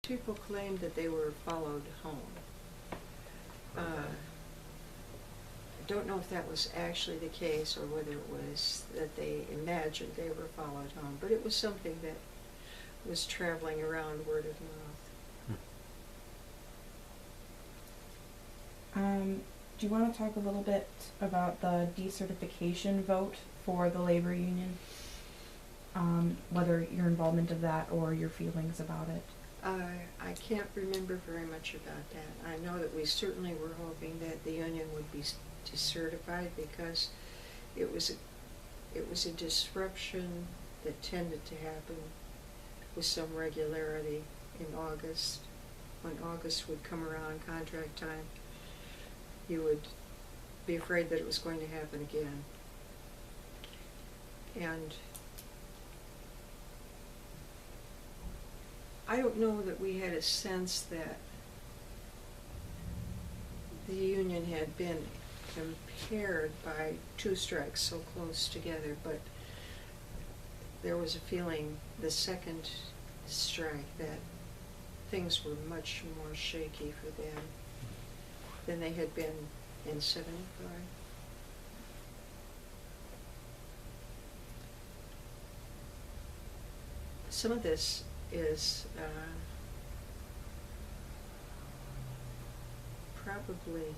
People claimed that they were followed home. I don't know if that was actually the case or whether it was that they imagined they were followed home, but it was something that was traveling around word of mouth. Do you want to talk a little bit about the decertification vote for the labor union? Whether your involvement of that or your feelings about it? I can't remember very much about that. I know that we certainly were hoping that the union would be decertified because it was a disruption that tended to happen with some regularity in August. When August would come around, contract time, you would be afraid that it was going to happen again. And I don't know that we had a sense that the union had been impaired by two strikes so close together, but there was a feeling the second strike that things were much more shaky for them than they had been in '75. Some of this is probably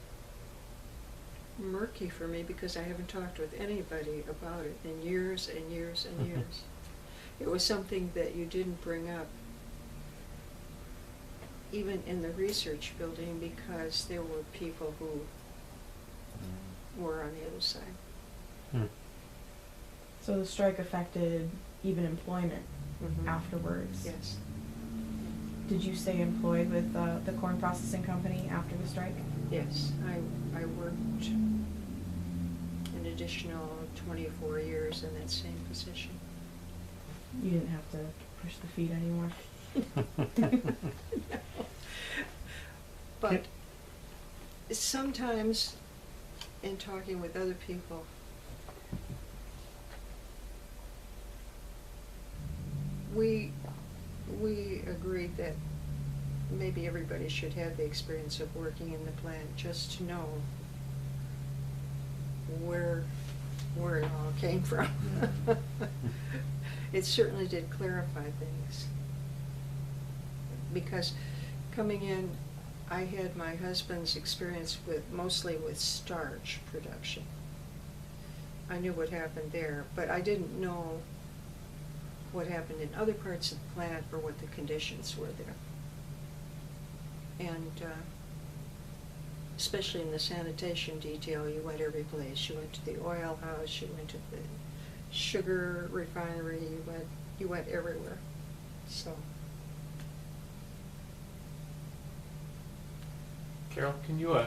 murky for me because I haven't talked with anybody about it in years and years and years. It was something that you didn't bring up even in the research building because there were people who were on the other side. So the strike affected even employment Mm-hmm. afterwards? Yes. Did you stay employed with the corn processing company after the strike? Yes. I worked an additional 24 years in that same position. You didn't have to push the feet anymore? No. But sometimes in talking with other people, we agreed that maybe everybody should have the experience of working in the plant just to know where it all came from. It certainly did clarify things. Because coming in, I had my husband's experience mostly with starch production. I knew what happened there, but I didn't know what happened in other parts of the plant or what the conditions were there. And especially in the sanitation detail, you went every place. You went to the oil house, you went to the sugar refinery, you went everywhere. So. Carol, can you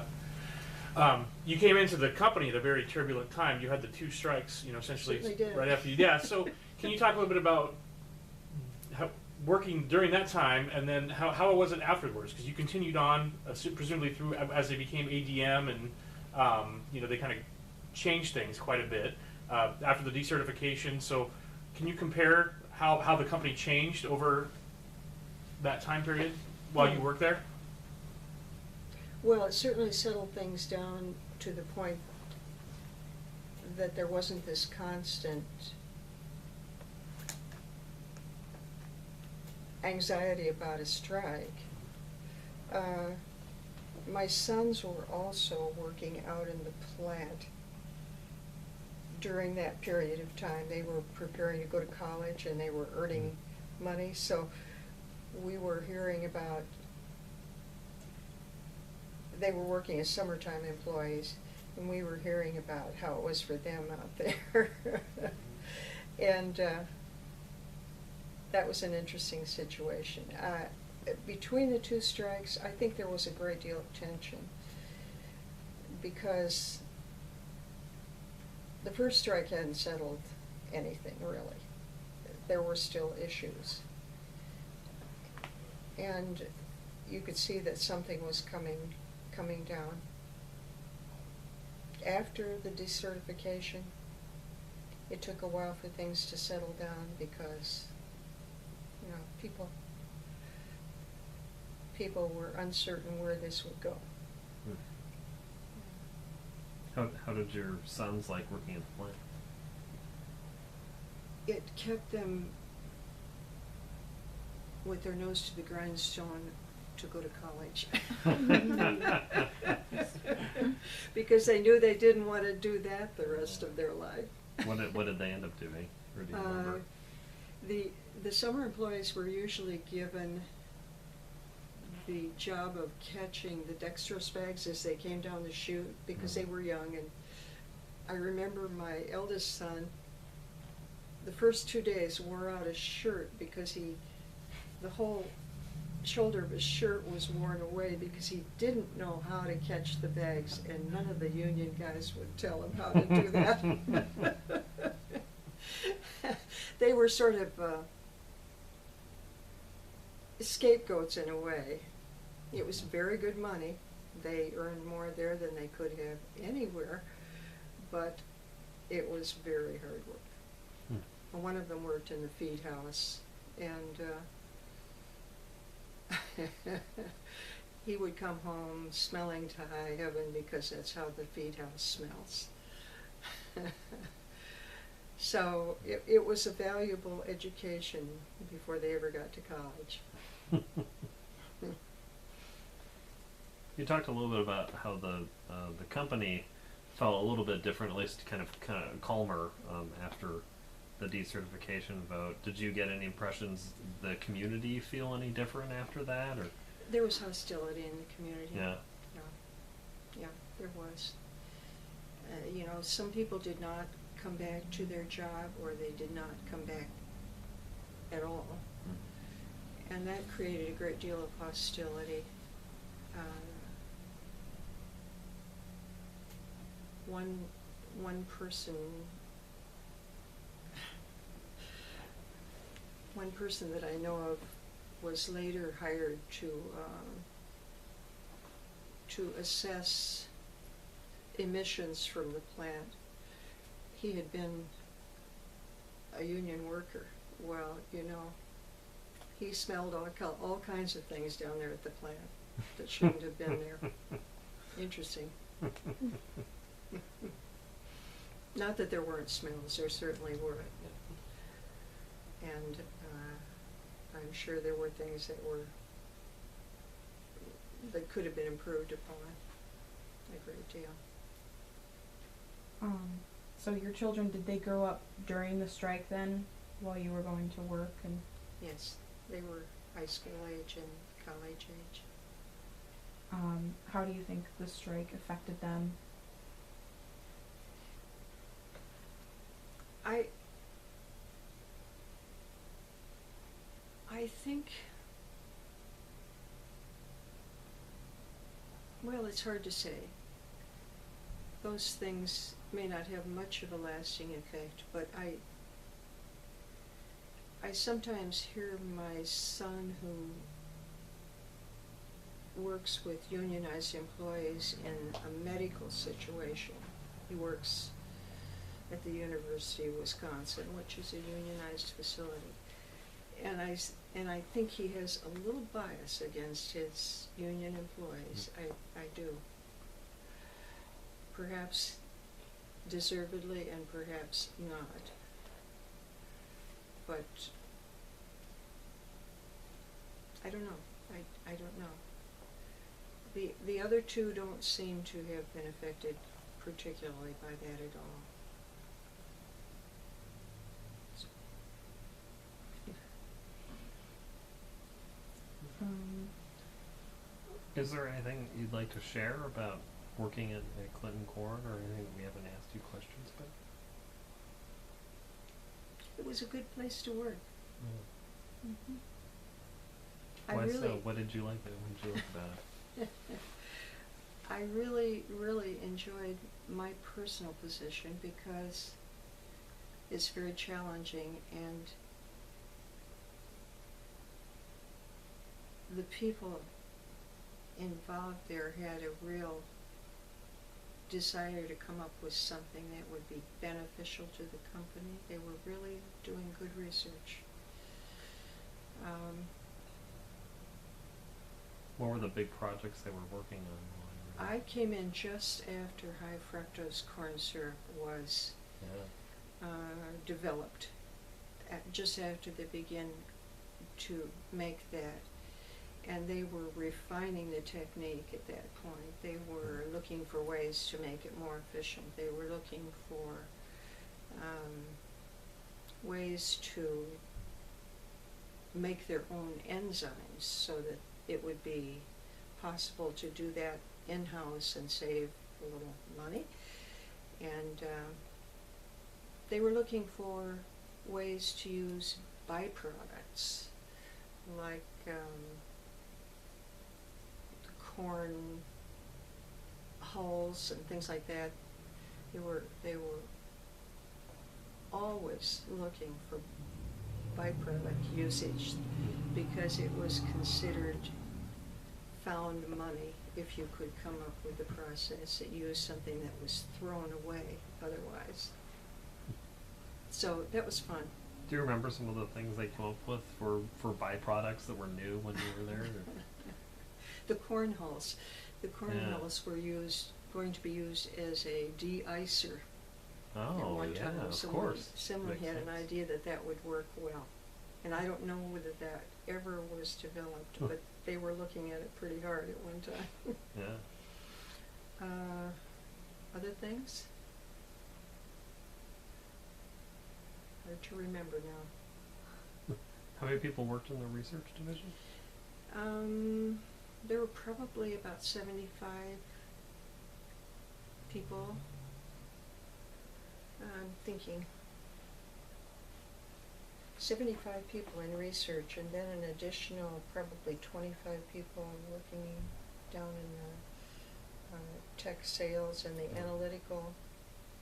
you came into the company at a very turbulent time. You had the two strikes, essentially right after you. Yeah. So, can you talk a little bit about how working during that time, and then how was it afterwards? Because you continued on, presumably through as they became ADM, and they kind of changed things quite a bit after the decertification. So, can you compare how the company changed over that time period while you worked there? Well, it certainly settled things down to the point that there wasn't this constant anxiety about a strike. My sons were also working out in the plant during that period of time. They were preparing to go to college and they were earning money, so we were hearing about. They were working as summertime employees, and we were hearing about how it was for them out there. And that was an interesting situation. Between the two strikes, I think there was a great deal of tension because the first strike hadn't settled anything, really. There were still issues. And you could see that something was coming down. After the decertification, it took a while for things to settle down because, people people were uncertain where this would go. How did your sons like working at the plant? It kept them with their nose to the grindstone to go to college. Because they knew they didn't want to do that the rest of their life. What did they end up doing? Or do you remember? The summer employees were usually given the job of catching the dextrose bags as they came down the chute because they were young. And I remember my eldest son, the first 2 days, wore out his shirt because the whole shoulder of his shirt was worn away because he didn't know how to catch the bags, and none of the union guys would tell him how to do that. They were sort of scapegoats in a way. It was very good money. They earned more there than they could have anywhere, but it was very hard work. One of them worked in the feed house, and he would come home smelling to high heaven because that's how the feed house smells. So it was a valuable education before they ever got to college. You talked a little bit about how the company felt a little bit different, at least kind of calmer after the decertification vote. Did you get any impressions? The community feel any different after that, or? There was hostility in the community. Yeah. Yeah, there was. You know, some people did not come back to their job, or they did not come back at all. And that created a great deal of hostility. One person that I know of was later hired to assess emissions from the plant. He had been a union worker. Well, you know, he smelled all kinds of things down there at the plant that shouldn't have been there. Interesting. Not that there weren't smells, there certainly were. And I'm sure there were things that could have been improved upon a great deal. So your children, did they grow up during the strike then, while you were going to work? And Yes, they were high school age and college age. how do you think the strike affected them? I think, well, it's hard to say. Those things may not have much of a lasting effect, but I sometimes hear my son, who works with unionized employees in a medical situation. He works at the University of Wisconsin, which is a unionized facility. And I think he has a little bias against his union employees. I do. Perhaps deservedly and perhaps not. But I don't know. I don't know. The other two don't seem to have been affected particularly by that at all. Is there anything you'd like to share about working at Clinton Court, or anything that we haven't asked you questions about? It was a good place to work. Yeah. I Why really, so? What did you like about it? I really, really enjoyed my personal position because it's very challenging, and the people involved there had a real desire to come up with something that would be beneficial to the company. They were really doing good research. What were the big projects they were working on while you were I came in just after high fructose corn syrup was there? developed, just after they began to make that. And they were refining the technique at that point. They were looking for ways to make it more efficient. They were looking for ways to make their own enzymes so that it would be possible to do that in-house and save a little money. And they were looking for ways to use byproducts like corn hulls and things like that. They were always looking for byproduct usage because it was considered found money if you could come up with a process that used something that was thrown away otherwise. So that was fun. Do you remember some of the things they came up with for byproducts that were new when you were there? The corn hulls. The corn Yeah. hulls were going to be used as a de-icer at Oh, one yeah, time. of course. Someone Makes had an sense. idea that that would work well. And I don't know whether that ever was developed, but they were looking at it pretty hard at one time. Yeah. Other things? Hard to remember now. How many people worked in the research division? There were probably about 75 people. I'm thinking 75 people in research, and then an additional probably 25 people working down in the tech sales and the analytical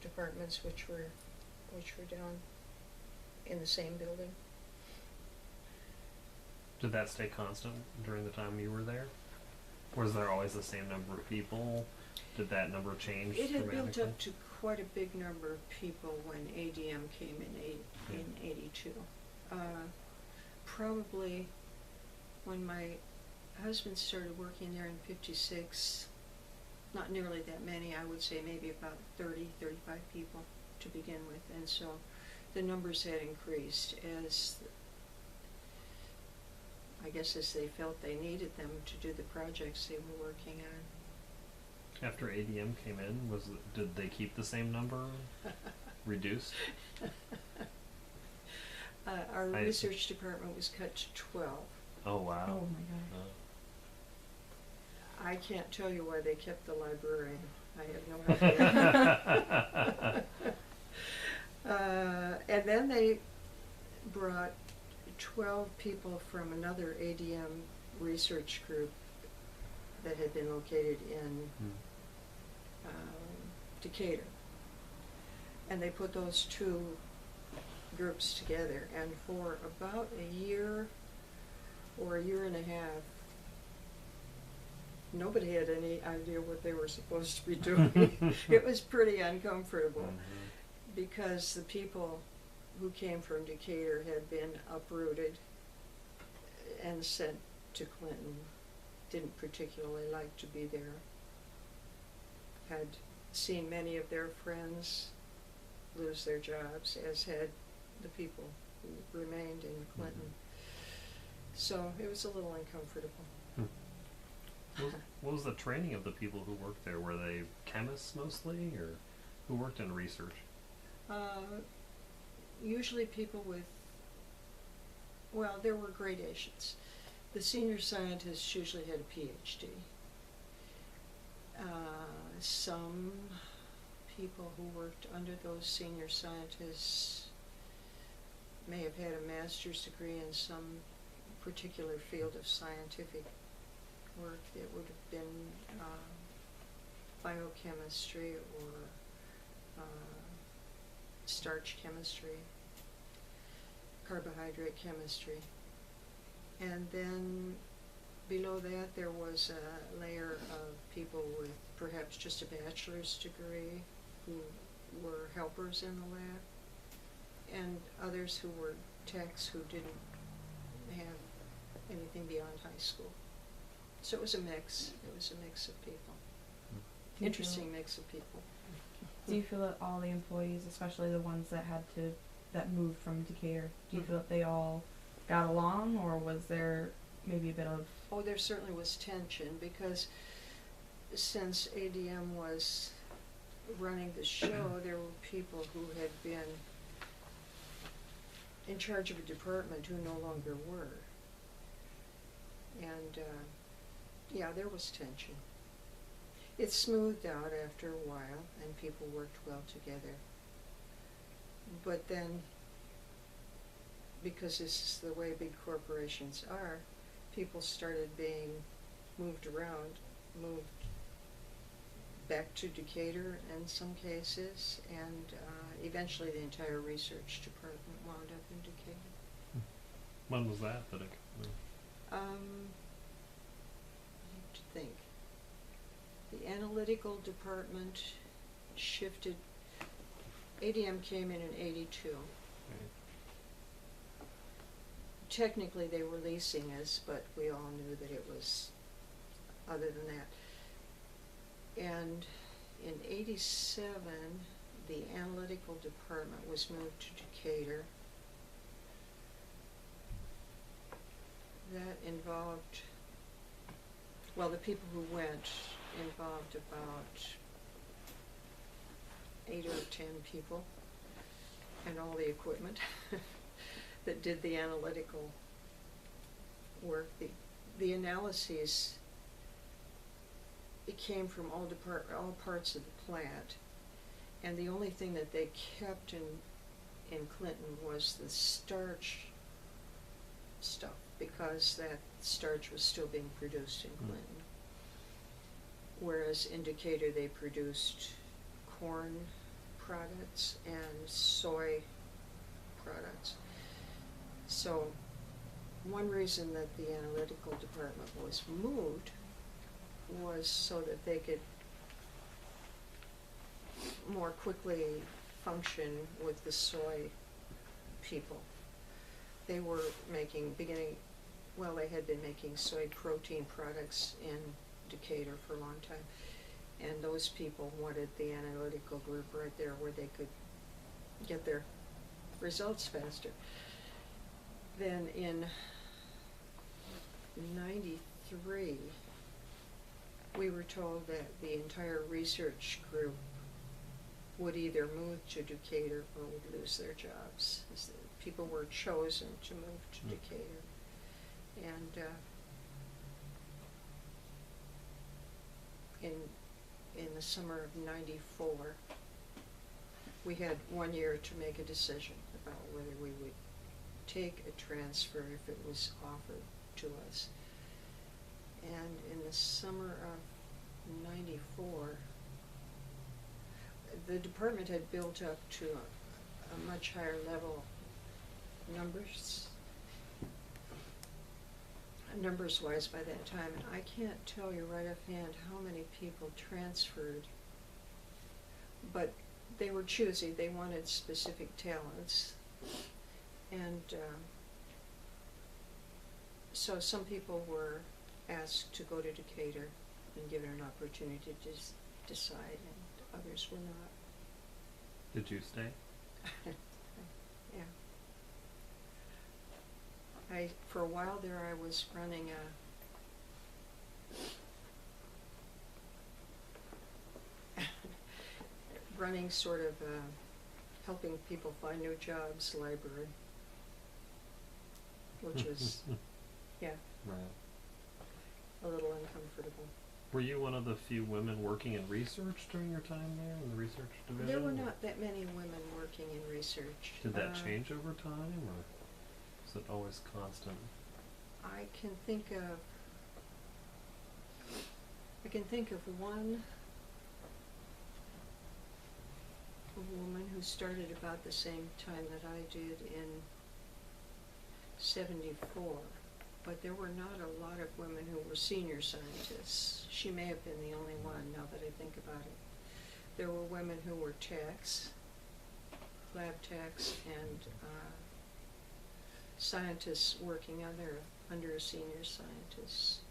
departments, which were down in the same building. Did that stay constant during the time you were there? Was there always the same number of people? Did that number change It had built dramatically? up to quite a big number of people when ADM came in 82. Probably when my husband started working there in 56, not nearly that many, I would say maybe about 30, 35 people to begin with. And so the numbers had increased as, I guess, as they felt they needed them to do the projects they were working on. After ADM came in, did they keep the same number? Reduced? Our research department was cut to 12. Oh wow. Oh my god. I can't tell you why they kept the librarian. I have no idea. And then they brought 12 people from another ADM research group that had been located in Decatur. And they put those two groups together, and for about a year or a year and a half, nobody had any idea what they were supposed to be doing. It was pretty uncomfortable because the people who came from Decatur had been uprooted and sent to Clinton, didn't particularly like to be there, had seen many of their friends lose their jobs, as had the people who remained in Clinton. So it was a little uncomfortable. What was the training of the people who worked there? Were they chemists mostly, or who worked in research? Usually people with, well, there were gradations. The senior scientists usually had a PhD. Some people who worked under those senior scientists may have had a master's degree in some particular field of scientific work. That would have been biochemistry or starch chemistry, carbohydrate chemistry. And then below that there was a layer of people with perhaps just a bachelor's degree who were helpers in the lab, and others who were techs who didn't have anything beyond high school. So it was a mix. It was a mix of people. Do you Interesting mix of people. Do you feel that all the employees, especially the ones that moved from Decatur, do you feel that they all got along, or was there maybe a bit of... Oh, there certainly was tension, because since ADM was running the show, there were people who had been in charge of a department who no longer were. And, yeah, there was tension. It smoothed out after a while, and people worked well together. But then, because this is the way big corporations are, people started being moved around, moved back to Decatur in some cases, and eventually the entire research department wound up in Decatur. When was that? I have to think. The analytical department shifted. ADM came in 82. Okay. Technically they were leasing us, but we all knew that it was other than that. And in 87, the analytical department was moved to Decatur. That involved, well, the people who went involved about 8 or 10 people, and all the equipment that did the analytical work. The analyses, it came from all parts of the plant, and the only thing that they kept in Clinton was the starch stuff, because that starch was still being produced in Clinton. Whereas in Decatur they produced corn products and soy products. So one reason that the analytical department was moved was so that they could more quickly function with the soy people. They were making, they had been making soy protein products in Decatur for a long time, and those people wanted the analytical group right there where they could get their results faster. Then in 93, we were told that the entire research group would either move to Decatur or would lose their jobs. People were chosen to move to Decatur. And in the summer of 94, we had 1 year to make a decision about whether we would take a transfer if it was offered to us. And in the summer of 94, the department had built up to a much higher level numbers-wise by that time, and I can't tell you right offhand how many people transferred, but they were choosy. They wanted specific talents, and so some people were asked to go to Decatur and given an opportunity to decide, and others were not. Did you stay? Yeah. For a while there, I was running running sort of helping people find new jobs library, which was, yeah, Right. a little uncomfortable. Were you one of the few women working in research during your time there in the research division? There were or not that many women working in research. Did that change over time, or was it always constant? I can think of one woman who started about the same time that I did in 74, but there were not a lot of women who were senior scientists. She may have been the only one, now that I think about it. There were women who were techs, lab techs, and scientists working under a senior scientist.